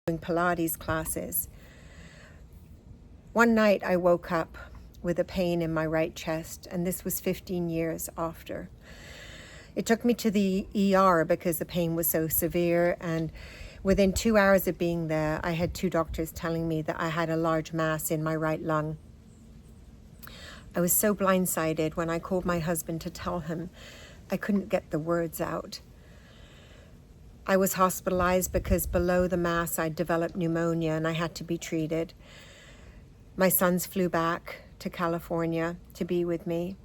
doing Pilates classes. One night I woke up with a pain in my right chest, and this was 15 years after. It took me to the ER because the pain was so severe, and within 2 hours of being there, I had 2 doctors telling me that I had a large mass in my right lung. I was so blindsided when I called my husband to tell him. I couldn't get the words out. I was hospitalized because below the mass I developed pneumonia and I had to be treated. My sons flew back to California to be with me.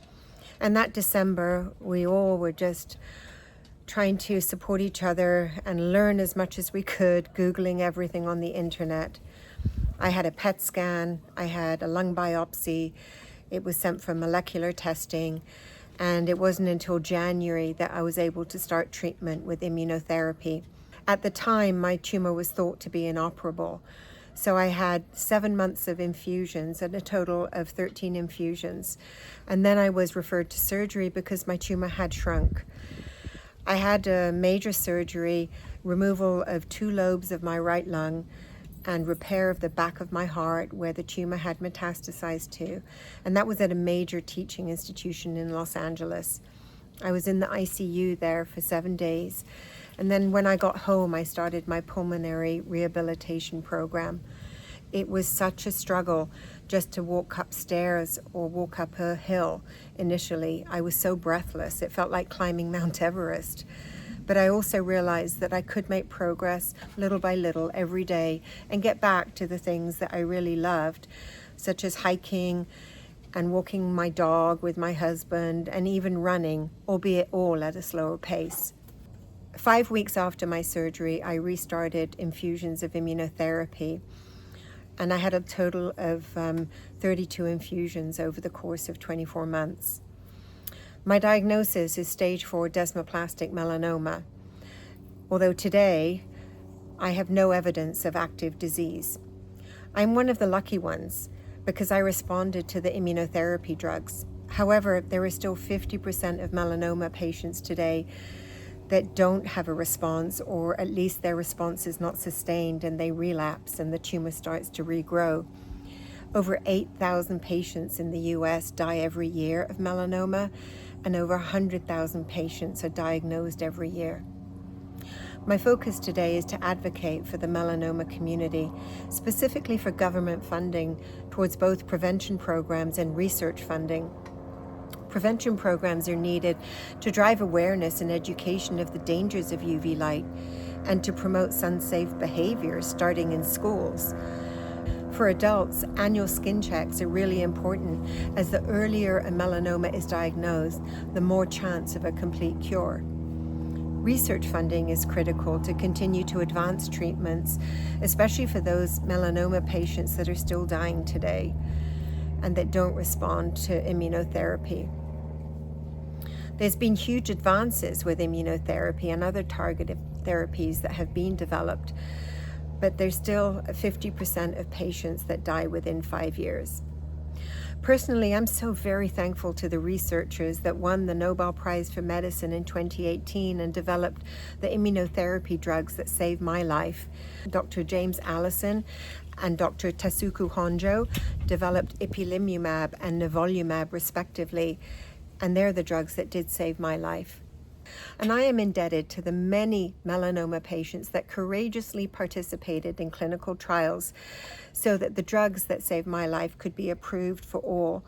And that December, we all were just trying to support each other and learn as much as we could, Googling everything on the internet. I had a PET scan, I had a lung biopsy. It was sent for molecular testing. And it wasn't until January that I was able to start treatment with immunotherapy. At the time, my tumor was thought to be inoperable. So I had 7 months of infusions and a total of 13 infusions. And then I was referred to surgery because my tumor had shrunk. I had a major surgery, removal of 2 lobes of my right lung, and repair of the back of my heart where the tumor had metastasized to. And that was at a major teaching institution in Los Angeles. I was in the ICU there for 7 days. And then when I got home, I started my pulmonary rehabilitation program. It was such a struggle just to walk upstairs or walk up a hill initially. I was so breathless. It felt like climbing Mount Everest. But I also realized that I could make progress little by little every day and get back to the things that I really loved, such as hiking and walking my dog with my husband and even running, albeit all at a slower pace. 5 weeks after my surgery, I restarted infusions of immunotherapy, and I had a total of 32 infusions over the course of 24 months. My diagnosis is stage 4 desmoplastic melanoma, although today I have no evidence of active disease. I'm one of the lucky ones because I responded to the immunotherapy drugs. However, there are still 50% of melanoma patients today that don't have a response, or at least their response is not sustained and they relapse and the tumor starts to regrow. Over 8,000 patients in the US die every year of melanoma, and over 100,000 patients are diagnosed every year. My focus today is to advocate for the melanoma community, specifically for government funding towards both prevention programs and research funding. Prevention programs are needed to drive awareness and education of the dangers of UV light and to promote sun-safe behavior starting in schools. For adults, annual skin checks are really important, as the earlier a melanoma is diagnosed, the more chance of a complete cure. Research funding is critical to continue to advance treatments, especially for those melanoma patients that are still dying today and that don't respond to immunotherapy. There's been huge advances with immunotherapy and other targeted therapies that have been developed, but there's still 50% of patients that die within 5 years. Personally, I'm so very thankful to the researchers that won the Nobel Prize for Medicine in 2018 and developed the immunotherapy drugs that saved my life. Dr. James Allison and Dr. Tasuku Honjo developed ipilimumab and nivolumab respectively, and they're the drugs that did save my life. And I am indebted to the many melanoma patients that courageously participated in clinical trials so that the drugs that saved my life could be approved for all.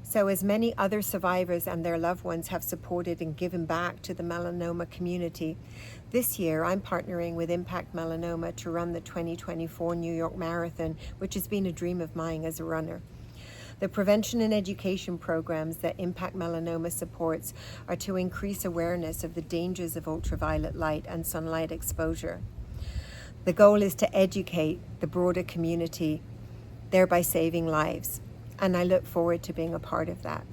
So as many other survivors and their loved ones have supported and given back to the melanoma community, this year I'm partnering with IMPACT Melanoma to run the 2024 New York Marathon, which has been a dream of mine as a runner. The prevention and education programs that IMPACT Melanoma supports are to increase awareness of the dangers of ultraviolet light and sunlight exposure. The goal is to educate the broader community, thereby saving lives, and I look forward to being a part of that.